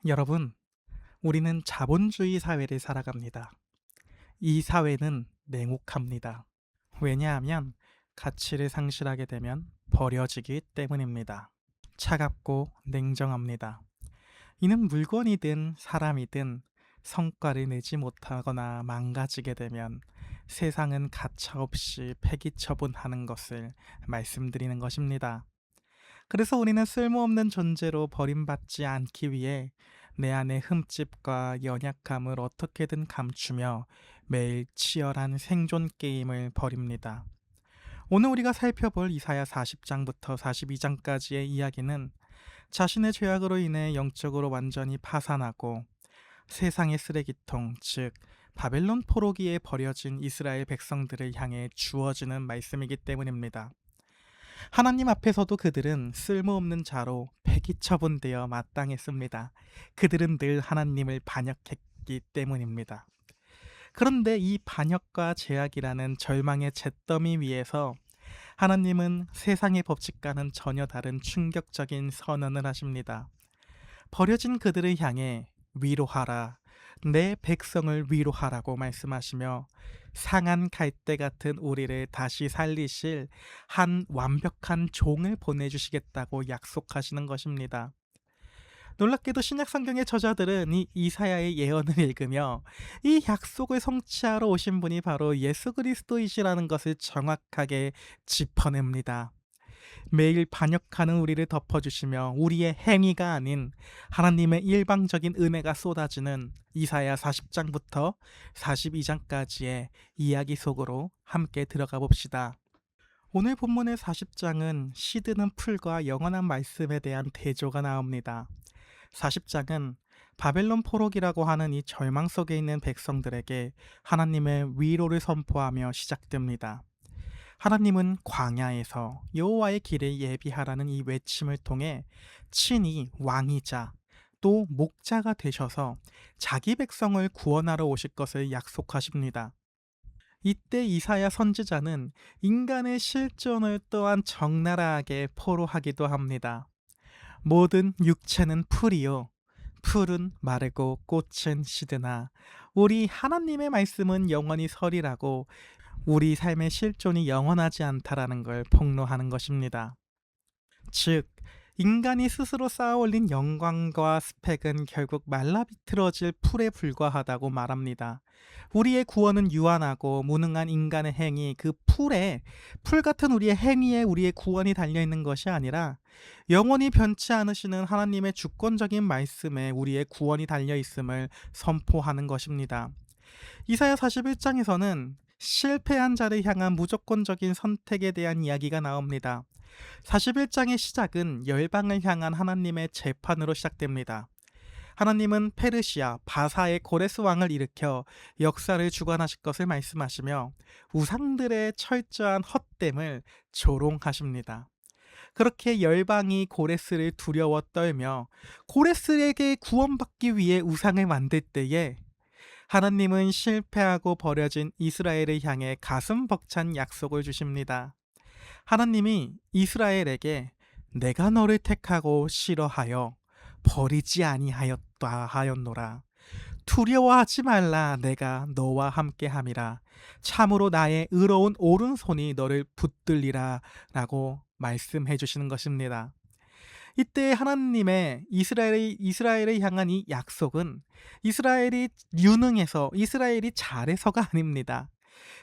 여러분, 우리는 자본주의 사회를 살아갑니다. 이 사회는 냉혹합니다. 왜냐하면 가치를 상실하게 되면 버려지기 때문입니다. 차갑고 냉정합니다. 이는 물건이든 사람이든 성과를 내지 못하거나 망가지게 되면 세상은 가차없이 폐기 처분하는 것을 말씀드리는 것입니다. 그래서 우리는 쓸모없는 존재로 버림받지 않기 위해 내 안의 흠집과 연약함을 어떻게든 감추며 매일 치열한 생존 게임을 벌입니다. 오늘 우리가 살펴볼 이사야 40장부터 42장까지의 이야기는 자신의 죄악으로 인해 영적으로 완전히 파산하고 세상의 쓰레기통, 즉 바벨론 포로기에 버려진 이스라엘 백성들을 향해 주어지는 말씀이기 때문입니다. 하나님 앞에서도 그들은 쓸모없는 자로 폐기 처분되어 마땅했습니다. 그들은 늘 하나님을 반역했기 때문입니다. 그런데 이 반역과 죄악이라는 절망의 잿더미 위에서 하나님은 세상의 법칙과는 전혀 다른 충격적인 선언을 하십니다. 버려진 그들을 향해 위로하라, 내 백성을 위로하라고 말씀하시며 상한 갈대 같은 우리를 다시 살리실 한 완벽한 종을 보내주시겠다고 약속하시는 것입니다. 놀랍게도 신약 성경의 저자들은 이 이사야의 예언을 읽으며 이 약속을 성취하러 오신 분이 바로 예수 그리스도이시라는 것을 정확하게 짚어냅니다. 매일 반역하는 우리를 덮어주시며 우리의 행위가 아닌 하나님의 일방적인 은혜가 쏟아지는 이사야 40장부터 42장까지의 이야기 속으로 함께 들어가 봅시다. 오늘 본문의 40장은 시드는 풀과 영원한 말씀에 대한 대조가 나옵니다. 40장은 바벨론 포로기라고 하는 이 절망 속에 있는 백성들에게 하나님의 위로를 선포하며 시작됩니다. 하나님은 광야에서 여호와의 길을 예비하라는 이 외침을 통해 친히 왕이자 또 목자가 되셔서 자기 백성을 구원하러 오실 것을 약속하십니다. 이때 이사야 선지자는 인간의 실존을 또한 적나라하게 포로하기도 합니다. 모든 육체는 풀이요 풀은 마르고 꽃은 시드나 우리 하나님의 말씀은 영원히 서리라고 우리 삶의 실존이 영원하지 않다라는 걸 폭로하는 것입니다. 즉, 인간이 스스로 쌓아올린 영광과 스펙은 결국 말라비틀어질 풀에 불과하다고 말합니다. 우리의 구원은 유한하고 무능한 인간의 행위, 그 풀 같은 우리의 행위에 우리의 구원이 달려있는 것이 아니라 영원히 변치 않으시는 하나님의 주권적인 말씀에 우리의 구원이 달려있음을 선포하는 것입니다. 이사야 41장에서는 실패한 자를 향한 무조건적인 선택에 대한 이야기가 나옵니다. 41장의 시작은 열방을 향한 하나님의 재판으로 시작됩니다. 하나님은 페르시아 바사의 고레스 왕을 일으켜 역사를 주관하실 것을 말씀하시며 우상들의 철저한 헛됨을 조롱하십니다. 그렇게 열방이 고레스를 두려워 떨며 고레스에게 구원받기 위해 우상을 만들 때에 하나님은 실패하고 버려진 이스라엘을 향해 가슴 벅찬 약속을 주십니다. 하나님이 이스라엘에게 내가 너를 택하고 싫어하여 버리지 아니하였다 하였노라. 두려워하지 말라, 내가 너와 함께함이라. 참으로 나의 의로운 오른손이 너를 붙들리라 라고 말씀해 주시는 것입니다. 이때 하나님의 이스라엘을 향한 이 약속은 이스라엘이 유능해서 이스라엘이 잘해서가 아닙니다.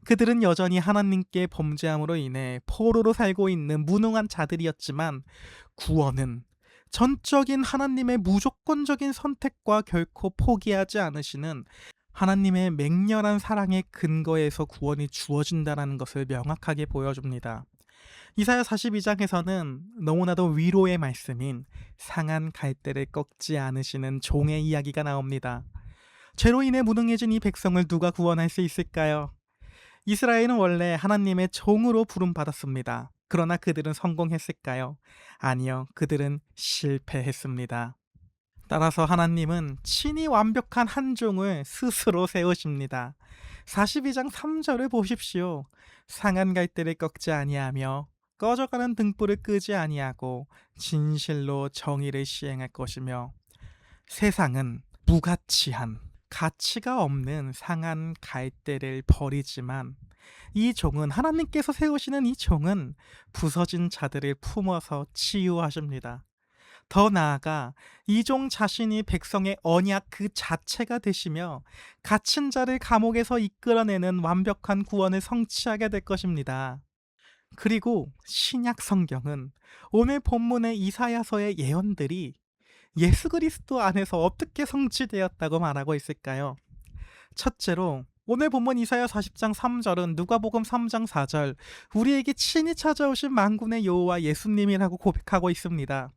그들은 여전히 하나님께 범죄함으로 인해 포로로 살고 있는 무능한 자들이었지만 구원은 전적인 하나님의 무조건적인 선택과 결코 포기하지 않으시는 하나님의 맹렬한 사랑의 근거에서 구원이 주어진다는 것을 명확하게 보여줍니다. 이사야 42장에서는 너무나도 위로의 말씀인 상한 갈대를 꺾지 않으시는 종의 이야기가 나옵니다. 죄로 인해 무능해진 이 백성을 누가 구원할 수 있을까요? 이스라엘은 원래 하나님의 종으로 부름받았습니다. 그러나 그들은 성공했을까요? 아니요, 그들은 실패했습니다. 따라서 하나님은 친히 완벽한 한 종을 스스로 세우십니다. 42장 3절을 보십시오. 상한 갈대를 꺾지 아니하며 꺼져가는 등불을 끄지 아니하고 진실로 정의를 시행할 것이며 세상은 무가치한, 가치가 없는 상한 갈대를 버리지만 이 종은, 하나님께서 세우시는 이 종은 부서진 자들을 품어서 치유하십니다. 더 나아가 이 종 자신이 백성의 언약 그 자체가 되시며 갇힌 자를 감옥에서 이끌어내는 완벽한 구원을 성취하게 될 것입니다. 그리고 신약 성경은 오늘 본문의 이사야서의 예언들이 예수 그리스도 안에서 어떻게 성취되었다고 말하고 있을까요? 첫째로 오늘 본문 이사야 40장 3절은 누가복음 3장 4절, 우리에게 친히 찾아오신 만군의 여호와 예수님이라고 고백하고 있습니다.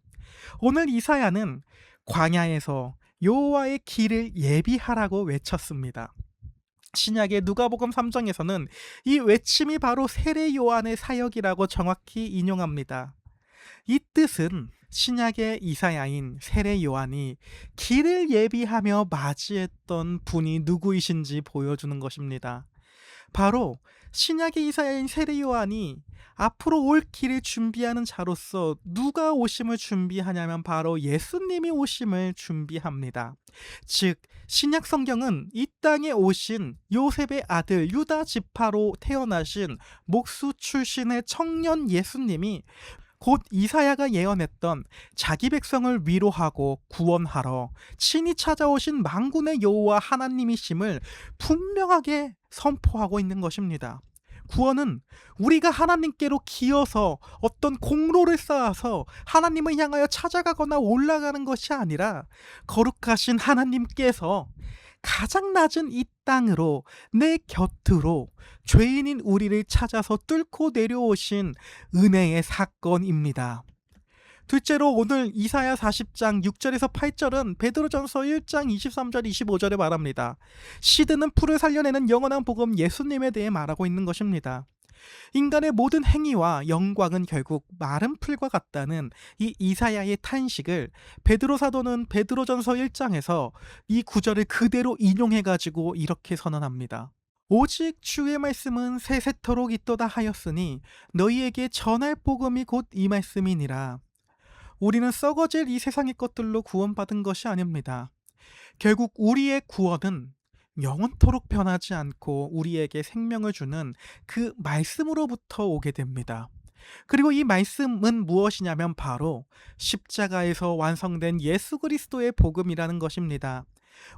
오늘 이사야는 광야에서 여호와의 길을 예비하라고 외쳤습니다. 신약의 누가복음 3장에서는 이 외침이 바로 세례 요한의 사역이라고 정확히 인용합니다. 이 뜻은 신약의 이사야인 세례 요한이 길을 예비하며 맞이했던 분이 누구이신지 보여주는 것입니다. 바로 신약의 이사야인 세례 요한이 앞으로 올 길을 준비하는 자로서 누가 오심을 준비하냐면 바로 예수님이 오심을 준비합니다. 즉 신약 성경은 이 땅에 오신 요셉의 아들 유다 지파로 태어나신 목수 출신의 청년 예수님이 곧 이사야가 예언했던 자기 백성을 위로하고 구원하러 친히 찾아오신 만군의 여호와 하나님이심을 분명하게 선포하고 있는 것입니다. 구원은 우리가 하나님께로 기어서 어떤 공로를 쌓아서 하나님을 향하여 찾아가거나 올라가는 것이 아니라 거룩하신 하나님께서 가장 낮은 이 땅으로, 내 곁으로 죄인인 우리를 찾아서 뚫고 내려오신 은혜의 사건입니다. 둘째로 오늘 이사야 40장 6절에서 8절은 베드로전서 1장 23절 25절에 말합니다. 시드는 풀을 살려내는 영원한 복음 예수님에 대해 말하고 있는 것입니다. 인간의 모든 행위와 영광은 결국 마른 풀과 같다는 이 이사야의 탄식을 베드로 사도는 베드로전서 1장에서 이 구절을 그대로 인용해가지고 이렇게 선언합니다. 오직 주의 말씀은 세세토록 있도다 하였으니 너희에게 전할 복음이 곧 이 말씀이니라. 우리는 썩어질 이 세상의 것들로 구원받은 것이 아닙니다. 결국 우리의 구원은 영원토록 변하지 않고 우리에게 생명을 주는 그 말씀으로부터 오게 됩니다. 그리고 이 말씀은 무엇이냐면 바로 십자가에서 완성된 예수 그리스도의 복음이라는 것입니다.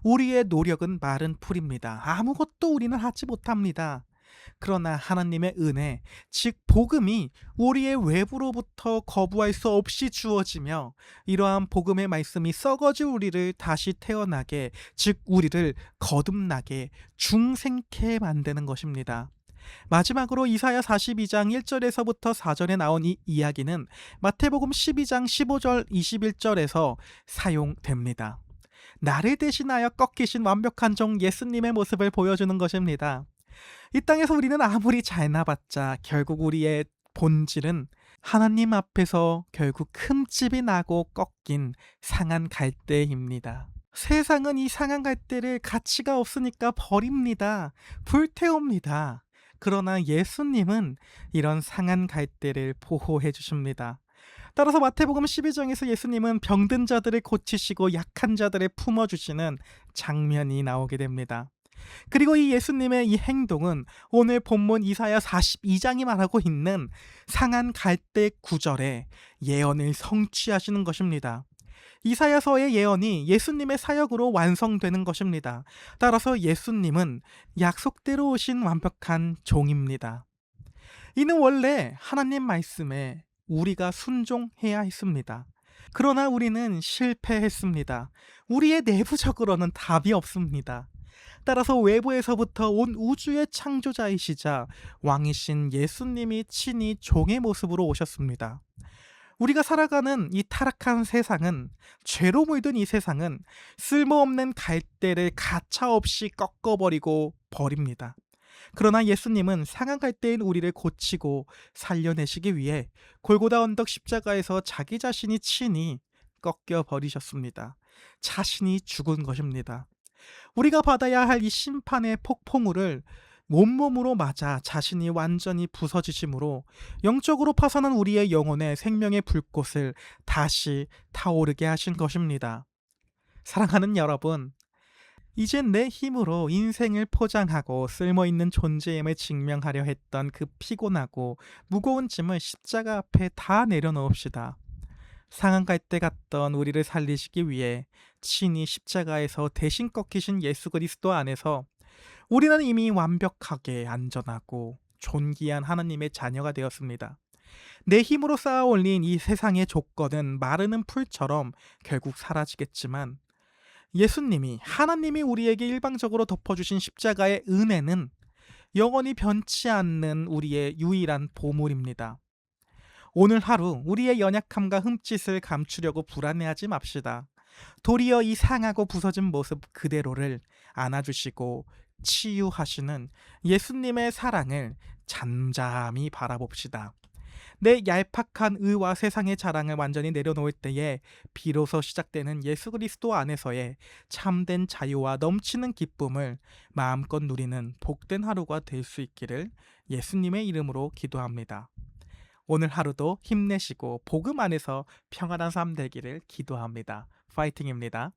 우리의 노력은 마른 풀입니다. 아무것도 우리는 하지 못합니다. 그러나 하나님의 은혜, 즉 복음이 우리의 외부로부터 거부할 수 없이 주어지며 이러한 복음의 말씀이 썩어질 우리를 다시 태어나게, 즉 우리를 거듭나게 중생케 만드는 것입니다. 마지막으로 이사야 42장 1절에서부터 4절에 나온 이 이야기는 마태복음 12장 15절 21절에서 사용됩니다. 나를 대신하여 꺾이신 완벽한 종 예수님의 모습을 보여주는 것입니다. 이 땅에서 우리는 아무리 잘나봤자 결국 우리의 본질은 하나님 앞에서 결국 흠집이 나고 꺾인 상한 갈대입니다. 세상은 이 상한 갈대를 가치가 없으니까 버립니다. 불태웁니다. 그러나 예수님은 이런 상한 갈대를 보호해 주십니다. 따라서 마태복음 12장에서 예수님은 병든 자들을 고치시고 약한 자들을 품어주시는 장면이 나오게 됩니다. 그리고 이 예수님의 이 행동은 오늘 본문 이사야 42장이 말하고 있는 상한 갈대 구절의 예언을 성취하시는 것입니다. 이사야서의 예언이 예수님의 사역으로 완성되는 것입니다. 따라서 예수님은 약속대로 오신 완벽한 종입니다. 이는 원래 하나님 말씀에 우리가 순종해야 했습니다. 그러나 우리는 실패했습니다. 우리의 내부적으로는 답이 없습니다. 따라서 외부에서부터 온 우주의 창조자이시자 왕이신 예수님이 친히 종의 모습으로 오셨습니다. 우리가 살아가는 이 타락한 세상은, 죄로 물든 이 세상은 쓸모없는 갈대를 가차없이 꺾어버리고 버립니다. 그러나 예수님은 상한 갈대인 우리를 고치고 살려내시기 위해 골고다 언덕 십자가에서 자기 자신이 친히 꺾여 버리셨습니다. 자신이 죽은 것입니다. 우리가 받아야 할 이 심판의 폭풍우를 온몸으로 맞아 자신이 완전히 부서지심으로 영적으로 파산한 우리의 영혼의 생명의 불꽃을 다시 타오르게 하신 것입니다. 사랑하는 여러분, 이젠 내 힘으로 인생을 포장하고 쓸모있는 존재임을 증명하려 했던 그 피곤하고 무거운 짐을 십자가 앞에 다 내려놓읍시다. 상한 갈대 같던 우리를 살리시기 위해 친히 십자가에서 대신 꺾이신 예수 그리스도 안에서 우리는 이미 완벽하게 안전하고 존귀한 하나님의 자녀가 되었습니다. 내 힘으로 쌓아 올린 이 세상의 조건은 마르는 풀처럼 결국 사라지겠지만 예수님이 하나님이 우리에게 일방적으로 덮어주신 십자가의 은혜는 영원히 변치 않는 우리의 유일한 보물입니다. 오늘 하루 우리의 연약함과 흠짓을 감추려고 불안해하지 맙시다. 도리어 이 상하고 부서진 모습 그대로를 안아주시고 치유하시는 예수님의 사랑을 잠잠히 바라봅시다. 내 얄팍한 의와 세상의 자랑을 완전히 내려놓을 때에 비로소 시작되는 예수 그리스도 안에서의 참된 자유와 넘치는 기쁨을 마음껏 누리는 복된 하루가 될 수 있기를 예수님의 이름으로 기도합니다. 오늘 하루도 힘내시고 복음 안에서 평안한 삶 되기를 기도합니다. 파이팅입니다.